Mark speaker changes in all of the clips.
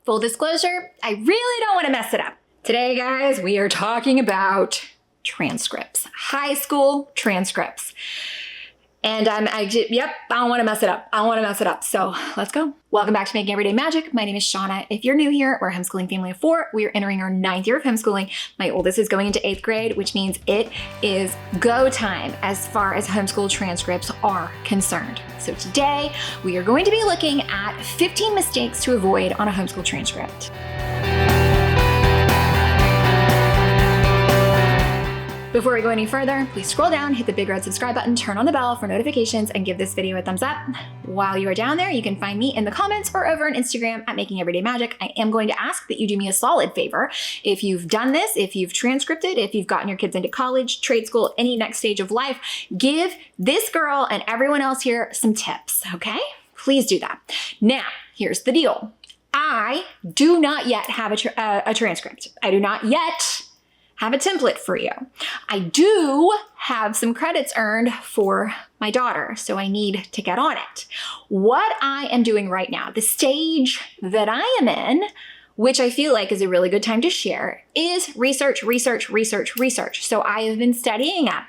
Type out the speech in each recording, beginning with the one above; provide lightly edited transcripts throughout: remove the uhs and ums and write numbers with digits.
Speaker 1: Full disclosure, I really don't want to mess it up. Today, guys, we are talking about transcripts, high school transcripts. And I don't want to mess it up. I don't want to mess it up. So let's go. Welcome back to Making Everyday Magic. My name is Shanna. If you're new here, we're a homeschooling family of 4. We are entering our 9th year of homeschooling. My oldest is going into 8th grade, which means it is go time as far as homeschool transcripts are concerned. So today we are going to be looking at 15 mistakes to avoid on a homeschool transcript. Before we go any further, please scroll down, hit the big red subscribe button, turn on the bell for notifications, and give this video a thumbs up. While you are down there, you can find me in the comments or over on Instagram at Making Everyday Magic. I am going to ask that you do me a solid favor. If you've done this, if you've transcripted, if you've gotten your kids into college, trade school, any next stage of life, give this girl and everyone else here some tips, okay? Please do that. Now, here's the deal. I do not yet have a transcript. I do not yet have a template for you. I do have some credits earned for my daughter, so I need to get on it. What I am doing right now, the stage that I am in, which I feel like is a really good time to share, is research. So I have been studying up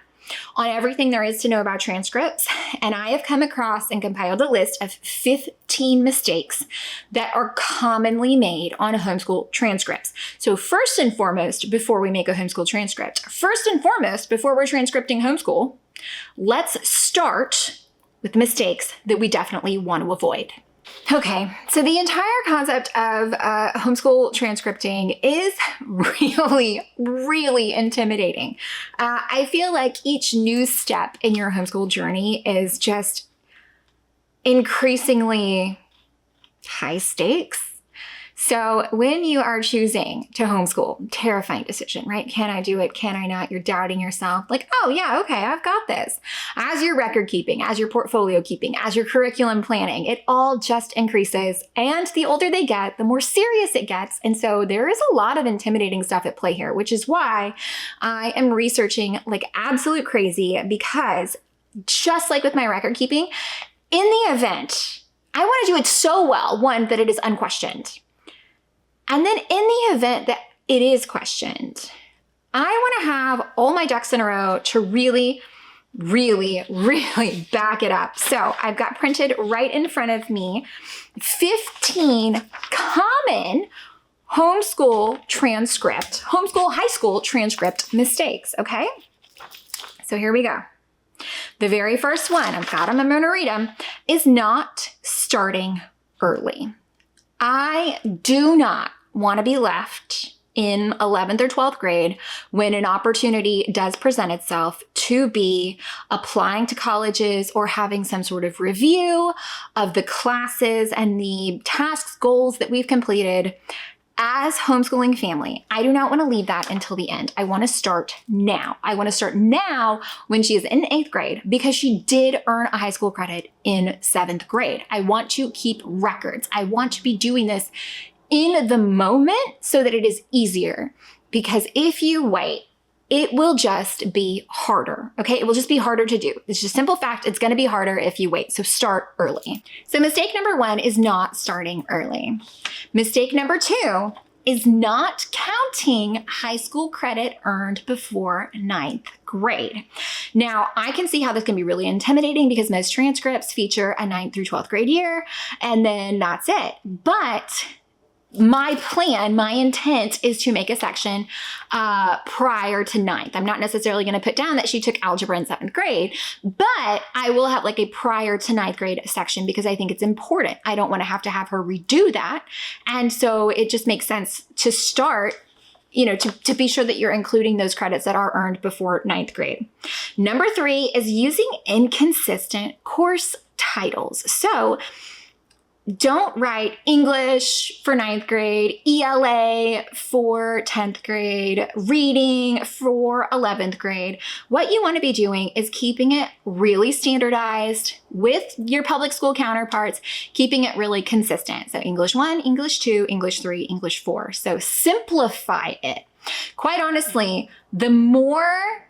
Speaker 1: on everything there is to know about transcripts, and I have come across and compiled a list of 15 mistakes that are commonly made on homeschool transcripts. So first and foremost, before we make a homeschool transcript, before we're transcripting homeschool, let's start with the mistakes that we definitely want to avoid. Okay, so the entire concept of homeschool transcripting is really intimidating. I feel like each new step in your homeschool journey is just increasingly high stakes. So when you are choosing to homeschool, terrifying decision, right? Can I do it? Can I not? You're doubting yourself. Like, oh yeah, okay, I've got this. As your record keeping, as your portfolio keeping, as your curriculum planning, it all just increases. And the older they get, the more serious it gets. And so there is a lot of intimidating stuff at play here, which is why I am researching like absolute crazy, because just like with my record keeping, in the event, I want to do it so well, one, that it is unquestioned. And then in the event that it is questioned, I want to have all my ducks in a row to really back it up. So I've got printed right in front of me 15 common high school transcript mistakes, okay? So here we go. The very first one, I've got them, I'm going to read them, is not starting early. I do not want to be left in 11th or 12th grade when an opportunity does present itself to be applying to colleges or having some sort of review of the classes and the tasks, goals that we've completed as homeschooling family. I do not want to leave that until the end. I want to start now. I want to start now when she is in 8th grade because she did earn a high school credit in 7th grade. I want to keep records. I want to be doing this in the moment so that it is easier, because if you wait, it will just be harder, okay? It will just be harder to do. It's just a simple fact. It's going to be harder if you wait. So start early. So mistake number 1 is not starting early. Mistake number 2 is not counting high school credit earned before 9th grade. Now, I can see how this can be really intimidating because most transcripts feature a 9th through 12th grade year, and then that's it. But my plan, my intent is to make a section prior to 9th. I'm not necessarily going to put down that she took algebra in 7th grade, but I will have like a prior to 9th grade section because I think it's important. I don't want to have her redo that. And so it just makes sense to start, to be sure that you're including those credits that are earned before 9th grade. Number 3 is using inconsistent course titles. So don't write English for 9th grade, ELA for 10th grade, reading for 11th grade. What you want to be doing is keeping it really standardized with your public school counterparts, keeping it really consistent. So English 1, English 2, English 3, English 4. So simplify it. Quite honestly, the more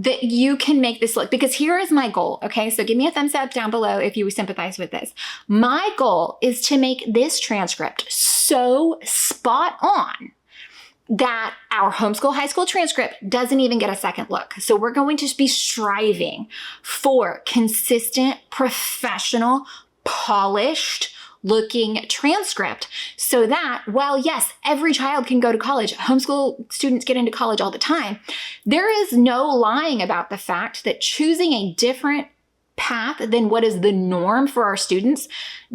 Speaker 1: that you can make this look, because here is my goal, okay? So give me a thumbs up down below if you sympathize with this. My goal is to make this transcript so spot on that our homeschool high school transcript doesn't even get a second look. So we're going to be striving for consistent, professional, polished looking transcript, so that while yes, every child can go to college, homeschool students get into college all the time, there is no lying about the fact that choosing a different path than what is the norm for our students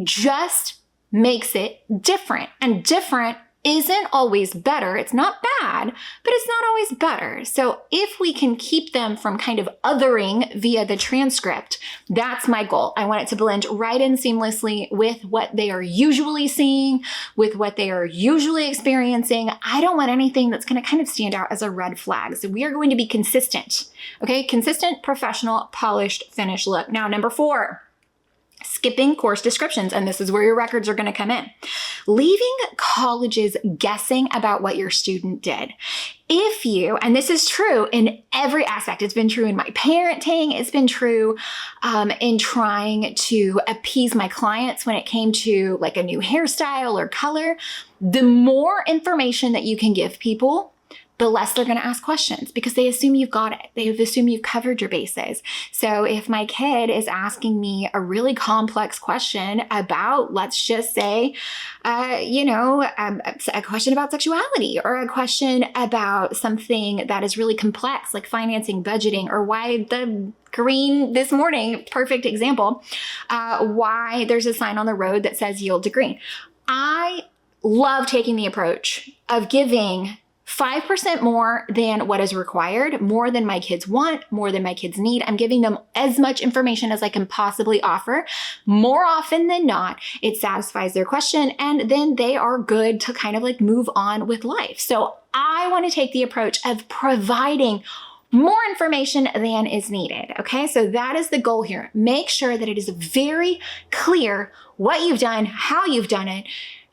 Speaker 1: just makes it different. And different isn't always better. It's not bad, but it's not always better. So if we can keep them from kind of othering via the transcript, that's my goal. I want it to blend right in seamlessly with what they are usually seeing, with what they are usually experiencing. I don't want anything that's going to kind of stand out as a red flag. So we are going to be consistent, okay? Consistent, professional, polished, finished look. Now, number 4. Skipping course descriptions, and this is where your records are going to come in. Leaving colleges guessing about what your student did. If you, and this is true in every aspect, it's been true in my parenting, it's been true in trying to appease my clients when it came to like a new hairstyle or color, the more information that you can give people, the less they're going to ask questions, because they assume you've got it. They assume you've covered your bases. So if my kid is asking me a really complex question about, let's just say, a question about sexuality, or a question about something that is really complex, like financing, budgeting, or why the green this morning, perfect example, why there's a sign on the road that says yield to green. I love taking the approach of giving 5% more than what is required, more than my kids want, more than my kids need. I'm giving them as much information as I can possibly offer. More often than not, it satisfies their question, and then they are good to kind of like move on with life. So I want to take the approach of providing more information than is needed. Okay, so that is the goal here. Make sure that it is very clear what you've done, how you've done it.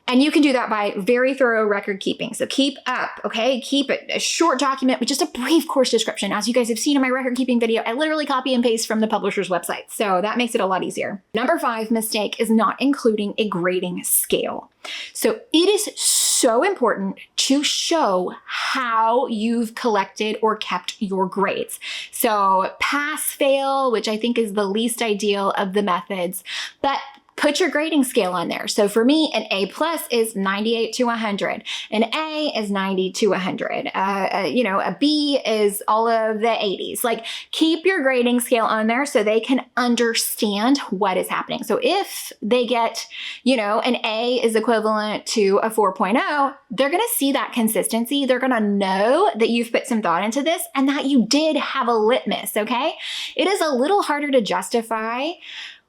Speaker 1: And you can do that by very thorough record keeping. So keep up, okay? Keep it a short document with just a brief course description. As you guys have seen in my record keeping video, I literally copy and paste from the publisher's website. So that makes it a lot easier. Number 5 mistake is not including a grading scale. So it is so important to show how you've collected or kept your grades. So pass, fail, which I think is the least ideal of the methods, but put your grading scale on there. So for me, an A+ is 98 to 100. An A is 90 to 100. A B is all of the 80s. Like, keep your grading scale on there so they can understand what is happening. So if they get, an A is equivalent to a 4.0, they're going to see that consistency. They're going to know that you've put some thought into this and that you did have a litmus, okay? It is a little harder to justify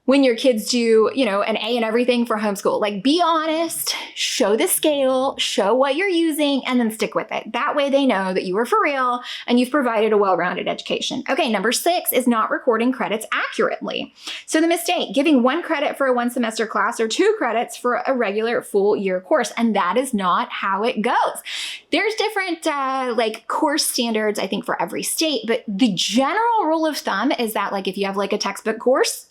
Speaker 1: when your kids do, an A in everything for homeschool. Like, be honest, show the scale, show what you're using, and then stick with it. That way they know that you were for real and you've provided a well-rounded education. Okay, number 6 is not recording credits accurately. So the mistake, giving 1 credit for a 1 semester class or 2 credits for a regular full year course. And that is not how it goes. There's different course standards, I think, for every state, but the general rule of thumb is that if you have a textbook course,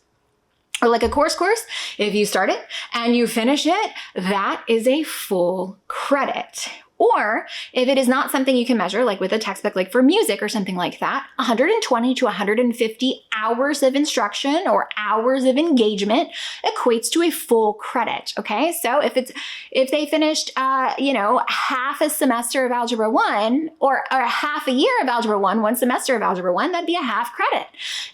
Speaker 1: or a course, if you start it and you finish it, that is a full credit. Or if it is not something you can measure, like with a textbook, like for music or something like that, 120 to 150 hours of instruction or hours of engagement equates to a full credit. Okay, so if they finished, half a semester of Algebra 1 or half a year of Algebra 1, 1 semester of Algebra 1, that'd be a half credit.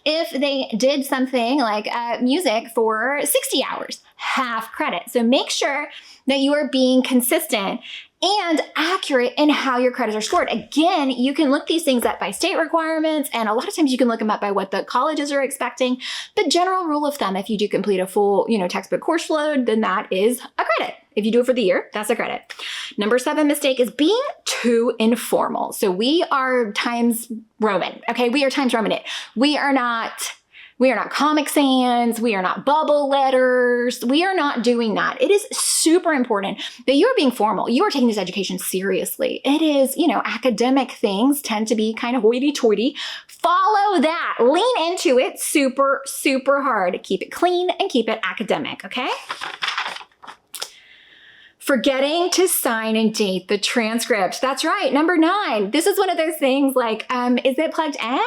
Speaker 1: If they did something like music for 60 hours, half credit. So make sure that you are being consistent and accurate in how your credits are scored. Again, you can look these things up by state requirements, and a lot of times you can look them up by what the colleges are expecting. But general rule of thumb, if you do complete a full, textbook course load, then that is a credit. If you do it for the year, that's a credit. Number 7 mistake is being too informal. So we are Times Roman, okay? We are Times Roman it. We are not We are not Comic Sans. We are not bubble letters. We are not doing that. It is super important that you are being formal. You are taking this education seriously. It is, academic things tend to be kind of hoity-toity. Follow that. Lean into it super, super hard. Keep it clean and keep it academic, okay? Forgetting to sign and date the transcript. That's right, number 9. This is one of those things like, is it plugged in?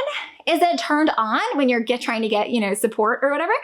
Speaker 1: Is it turned on when you're trying to get, support or whatever?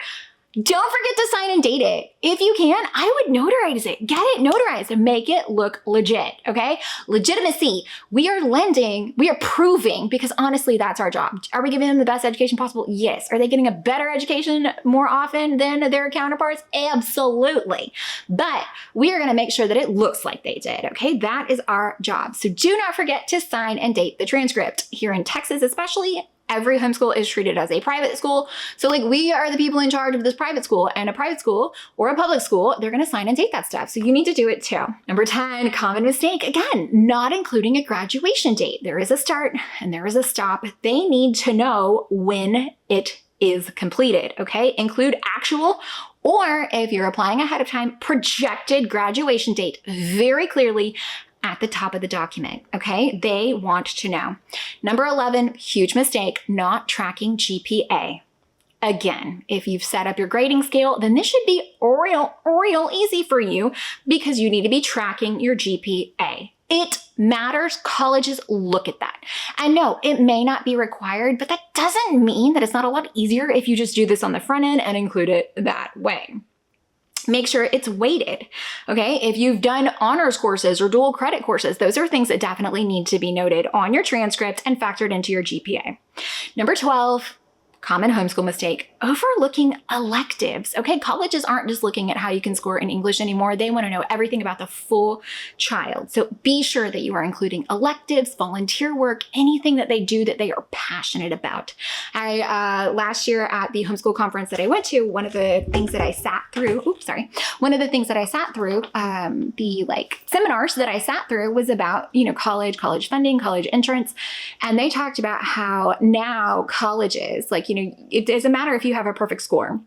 Speaker 1: Don't forget to sign and date it. If you can, I would notarize it. Get it notarized and make it look legit, okay? Legitimacy. We are lending, we are proving, because honestly, that's our job. Are we giving them the best education possible? Yes. Are they getting a better education more often than their counterparts? Absolutely. But we are gonna make sure that it looks like they did, okay? That is our job. So do not forget to sign and date the transcript. Here in Texas especially, every homeschool is treated as a private school. So like we are the people in charge of this private school, and a private school or a public school, they're gonna sign and date that stuff. So you need to do it too. Number 10, common mistake. Again, not including a graduation date. There is a start and there is a stop. They need to know when it is completed, okay? Include actual, or if you're applying ahead of time, projected graduation date very clearly at the top of the document, okay? They want to know. Number 11, huge mistake, not tracking GPA. Again, if you've set up your grading scale, then this should be real easy for you because you need to be tracking your GPA. It matters. Colleges look at that. And no, it may not be required, but that doesn't mean that it's not a lot easier if you just do this on the front end and include it that way. Make sure it's weighted, okay? If you've done honors courses or dual credit courses, those are things that definitely need to be noted on your transcript and factored into your GPA. Number 12, common homeschool mistake, overlooking electives, okay? Colleges aren't just looking at how you can score in English anymore. They want to know everything about the full child. So be sure that you are including electives, volunteer work, anything that they do that they are passionate about. Last year at the homeschool conference that I went to, one of the things that I sat through, the seminars that I sat through was about, college funding, college entrance. And they talked about how now colleges, it doesn't matter if you have a perfect score.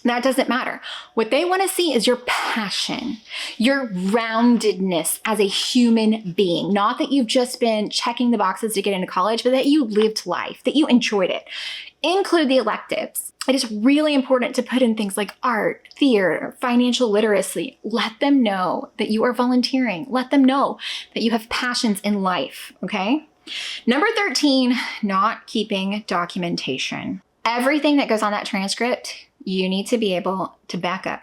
Speaker 1: That doesn't matter. What they want to see is your passion, your roundedness as a human being. Not that you've just been checking the boxes to get into college, but that you lived life, that you enjoyed it. Include the electives. It is really important to put in things like art, theater, financial literacy. Let them know that you are volunteering. Let them know that you have passions in life, okay? Number 13, not keeping documentation. Everything that goes on that transcript, you need to be able to back up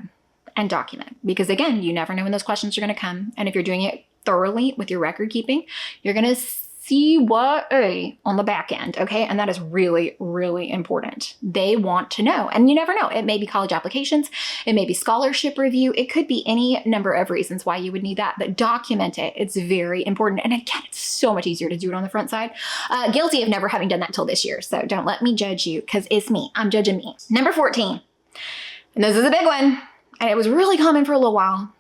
Speaker 1: and document, because again, you never know when those questions are going to come. And if you're doing it thoroughly with your record keeping, you're going to see what on the back end, okay? And that is really, really important. They want to know, and you never know. It may be college applications, it may be scholarship review, it could be any number of reasons why you would need that, but document it. It's very important. And again, it's so much easier to do it on the front side. Guilty of never having done that until this year, so don't let me judge you, because it's me. I'm judging me. Number 14, and this is a big one, and it was really common for a little while,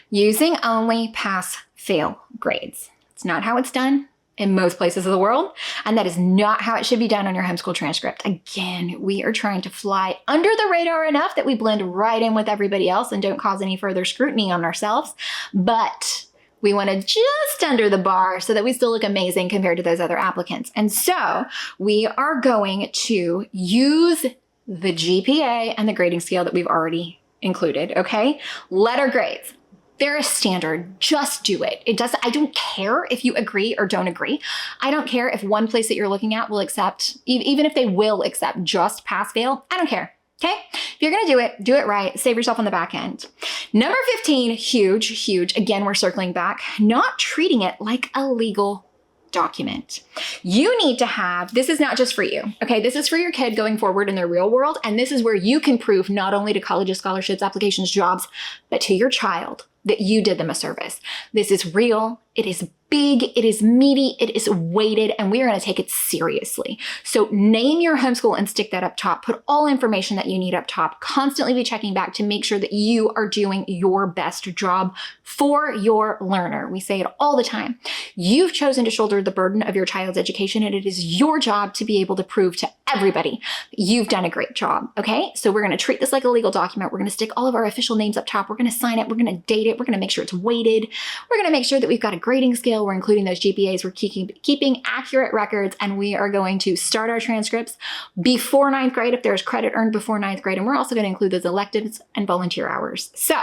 Speaker 1: using only pass-fail grades. It's not how it's done in most places of the world, and that is not how it should be done on your homeschool transcript. Again, we are trying to fly under the radar enough that we blend right in with everybody else and don't cause any further scrutiny on ourselves, but we want to just under the bar so that we still look amazing compared to those other applicants. And so we are going to use the GPA and the grading scale that we've already included, okay? Letter grades. They're a standard. Just do it. I don't care if you agree or don't agree. I don't care if one place that you're looking at will accept, even if they will accept just pass fail. I don't care. Okay? If you're going to do it right. Save yourself on the back end. Number 15, huge. Again, we're circling back. Not treating it like a legal document. You need to have, this is not just for you, okay? This is for your kid going forward in their real world. And this is where you can prove not only to colleges, scholarships, applications, jobs, but to your child that you did them a service. This is real. It is big, it is meaty, it is weighted, and we are going to take it seriously. So name your homeschool and stick that up top. Put all information that you need up top. Constantly be checking back to make sure that you are doing your best job for your learner. We say it all the time. You've chosen to shoulder the burden of your child's education, and it is your job to be able to prove to everybody that you've done a great job, okay? So we're going to treat this like a legal document. We're going to stick all of our official names up top. We're going to sign it. We're going to date it. We're going to make sure it's weighted. We're going to make sure that we've got a grading scale. We're including those GPAs. We're keeping accurate records, and we are going to start our transcripts before 9th grade if there's credit earned before 9th grade. And we're also going to include those electives and volunteer hours. So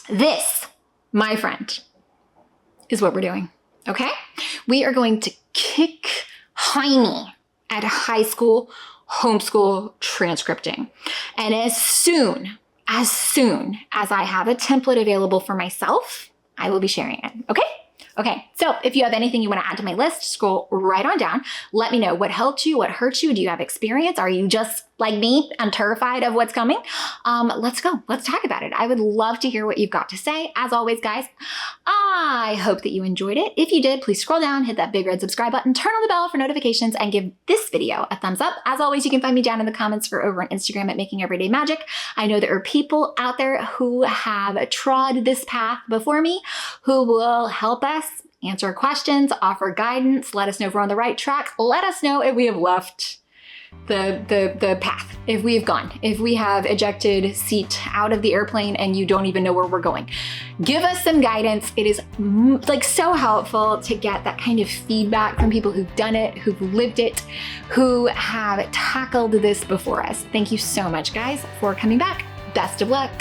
Speaker 1: this, my friend, is what we're doing, okay? We are going to kick Hiney at high school homeschool transcripting. And as soon as I have a template available for myself, I will be sharing it, okay? Okay, so if you have anything you want to add to my list, scroll right on down. Let me know what helped you, what hurt you. Do you have experience? Are you just like me and terrified of what's coming? Let's go. Let's talk about it. I would love to hear what you've got to say. As always, guys, I hope that you enjoyed it. If you did, please scroll down, hit that big red subscribe button, turn on the bell for notifications, and give this video a thumbs up. As always, you can find me down in the comments or over on Instagram at Making Everyday Magic. I know there are people out there who have trod this path before me who will help us answer questions, offer guidance, let us know if we're on the right track. Let us know if we have left the path, if we have gone, if we have ejected seat out of the airplane and you don't even know where we're going. Give us some guidance. It is like so helpful to get that kind of feedback from people who've done it, who've lived it, who have tackled this before us. Thank you so much, guys, for coming back. Best of luck.